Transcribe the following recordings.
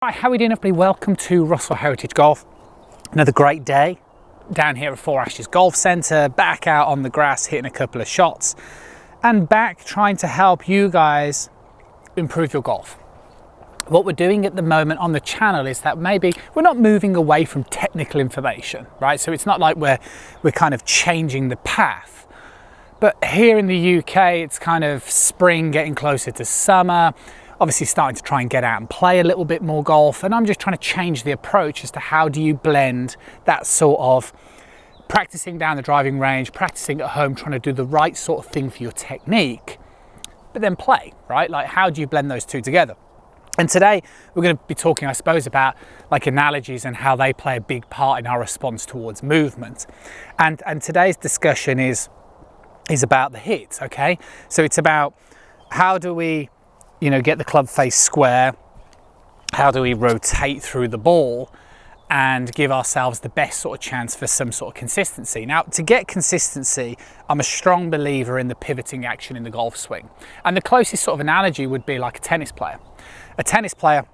Hi, how are we doing everybody? Welcome to Russell Heritage Golf. Another great day down here at Four Ashes Golf Centre, back out on the grass hitting a couple of shots and back trying to help you guys improve your golf. What we're doing at the moment on the channel is that maybe we're not moving away from technical information, right? So it's not like we're kind of changing the path. But here in the UK, it's kind of spring getting closer to summer. Obviously starting to try and get out and play a little bit more golf, and I'm just trying to change the approach as to how do you blend that sort of practicing down the driving range, practicing at home, trying to do the right sort of thing for your technique, but then play, right? Like how do you blend those two together? And today we're going to be talking, I suppose, about like analogies and how they play a big part in our response towards movement. And today's discussion is about the hit, okay? So it's about how do we get the club face square, how do we rotate through the ball and give ourselves the best sort of chance for some sort of consistency. Now, to get consistency, I'm a strong believer in the pivoting action in the golf swing. And the closest sort of analogy would be like a tennis player. A tennis player,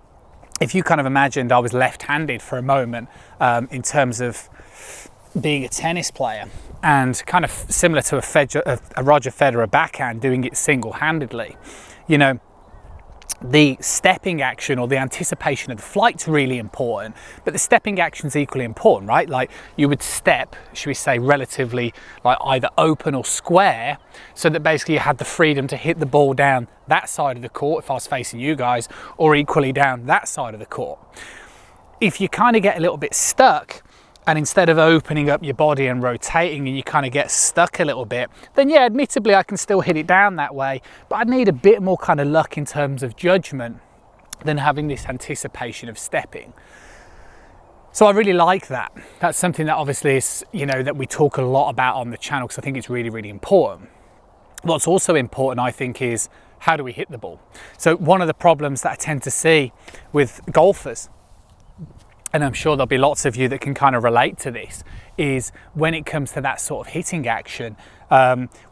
if you kind of imagined I was left-handed for a moment in terms of being a tennis player, and kind of similar to a Roger Federer backhand doing it single-handedly, the stepping action or the anticipation of the flight's really important, but the stepping action's equally important, right? Like you would step, should we say, relatively like either open or square, so that basically you had the freedom to hit the ball down that side of the court if I was facing you guys, or equally down that side of the court. If you kind of get a little bit stuck, and instead of opening up your body and rotating and you kind of get stuck a little bit, then yeah, admittedly I can still hit it down that way, but I'd need a bit more kind of luck in terms of judgment than having this anticipation of stepping. So I really like that. That's something that obviously is, that we talk a lot about on the channel because I think it's really, really important. What's also important, I think, is how do we hit the ball? So one of the problems that I tend to see with golfers, and I'm sure there'll be lots of you that can kind of relate to this, is when it comes to that sort of hitting action,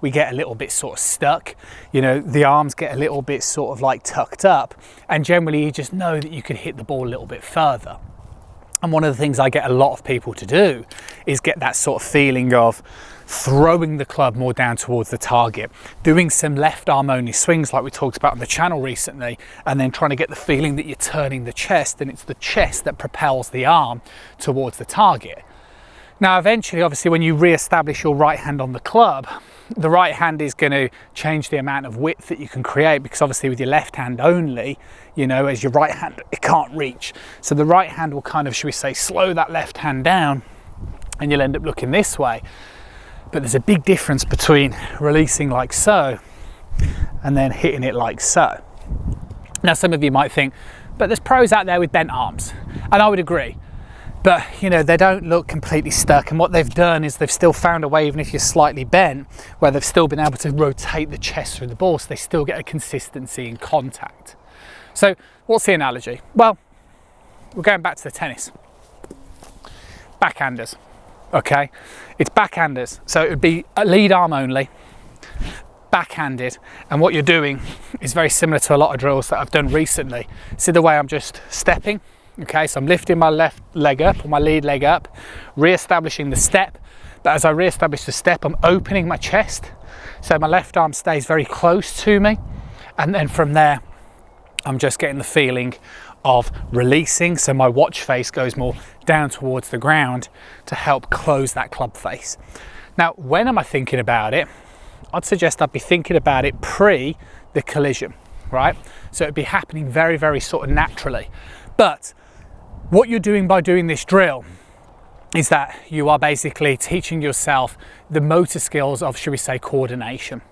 we get a little bit sort of stuck, the arms get a little bit sort of like tucked up, and generally you just know that you could hit the ball a little bit further. And one of the things I get a lot of people to do is get that sort of feeling of throwing the club more down towards the target, doing some left arm only swings like we talked about on the channel recently, and then trying to get the feeling that you're turning the chest, and it's the chest that propels the arm towards the target. Now eventually, obviously, when you re-establish your right hand on the club, the right hand is going to change the amount of width that you can create, because obviously with your left hand only, as your right hand, it can't reach. So the right hand will kind of, should we say, slow that left hand down, and you'll end up looking this way. But there's a big difference between releasing like so and then hitting it like so. Now some of you might think, but there's pros out there with bent arms, and I would agree. But they don't look completely stuck, and what they've done is they've still found a way, even if you're slightly bent, where they've still been able to rotate the chest through the ball, so they still get a consistency in contact. So what's the analogy? Well, we're going back to the tennis. Backhanders, okay? It's backhanders, so it would be a lead arm only, backhanded, and what you're doing is very similar to a lot of drills that I've done recently. See the way I'm just stepping? Okay, so I'm lifting my left leg up, or my lead leg up, re-establishing the step, but as I re-establish the step, I'm opening my chest, so my left arm stays very close to me, and then from there, I'm just getting the feeling of releasing, so my watch face goes more down towards the ground to help close that club face. Now, when am I thinking about it? I'd suggest I'd be thinking about it pre the collision, right? So it'd be happening very, very sort of naturally. But what you're doing by doing this drill is that you are basically teaching yourself the motor skills of, should we say, coordination.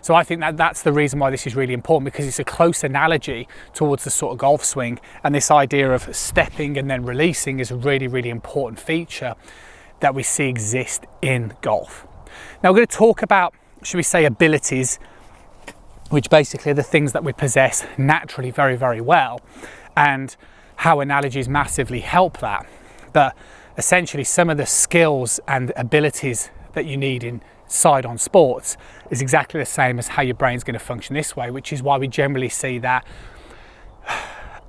So I think that that's the reason why this is really important, because it's a close analogy towards the sort of golf swing, and this idea of stepping and then releasing is a really, really important feature that we see exist in golf. Now we're going to talk about, should we say, abilities, which basically are the things that we possess naturally very, very well, and how analogies massively help that. But essentially some of the skills and abilities that you need in side-on sports is exactly the same as how your brain's going to function this way, which is why we generally see that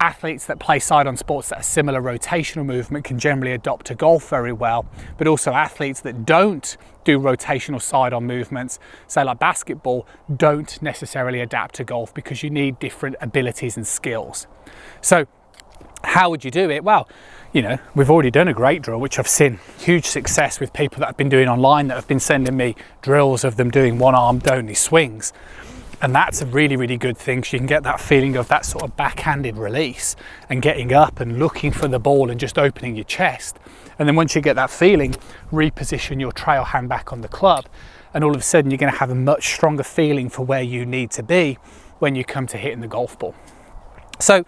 Athletes that play side-on sports that are similar rotational movement can generally adopt to golf very well, but also athletes that don't do rotational side-on movements, say like basketball, don't necessarily adapt to golf because you need different abilities and skills. So how would you do it? Well, you know, we've already done a great drill, which I've seen huge success with people that have been doing online, that have been sending me drills of them doing one-armed only swings. And that's a really, really good thing. So you can get that feeling of that sort of backhanded release and getting up and looking for the ball and just opening your chest. And then once you get that feeling, reposition your trail hand back on the club. And all of a sudden you're going to have a much stronger feeling for where you need to be when you come to hitting the golf ball. So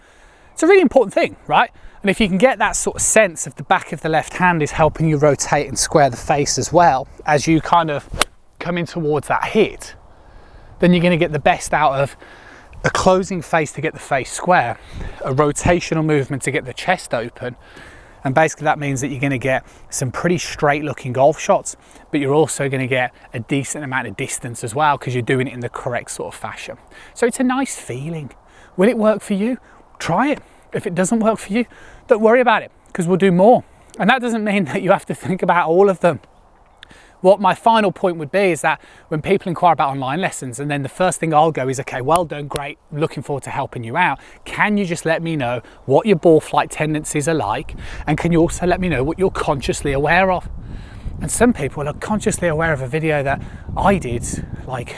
it's a really important thing, right? And if you can get that sort of sense of the back of the left hand is helping you rotate and square the face as well as you kind of come in towards that hit, then you're going to get the best out of a closing face to get the face square, a rotational movement to get the chest open, and basically that means that you're going to get some pretty straight looking golf shots, but you're also going to get a decent amount of distance as well because you're doing it in the correct sort of fashion. So it's a nice feeling. Will it work for you? Try it. If it doesn't work for you, don't worry about it because we'll do more. And that doesn't mean that you have to think about all of them. What my final point would be is that when people inquire about online lessons, and then the first thing I'll go is, okay, well done, great, looking forward to helping you out. Can you just let me know what your ball flight tendencies are like? And can you also let me know what you're consciously aware of? And some people are consciously aware of a video that I did like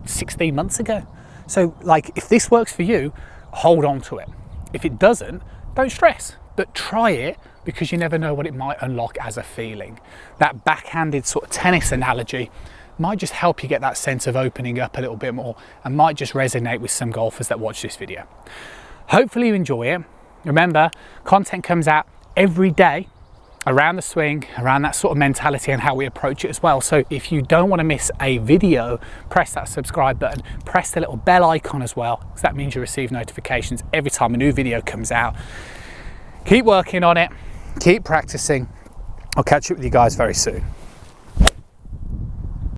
16 months ago. So like, if this works for you, hold on to it. If it doesn't, don't stress, but try it, because you never know what it might unlock as a feeling. That backhanded sort of tennis analogy might just help you get that sense of opening up a little bit more and might just resonate with some golfers that watch this video. Hopefully you enjoy it. Remember, content comes out every day around the swing, around that sort of mentality and how we approach it as well. So if you don't want to miss a video, press that subscribe button, press the little bell icon as well, because that means you receive notifications every time a new video comes out. Keep working on it. Keep practicing. I'll catch up with you guys very soon.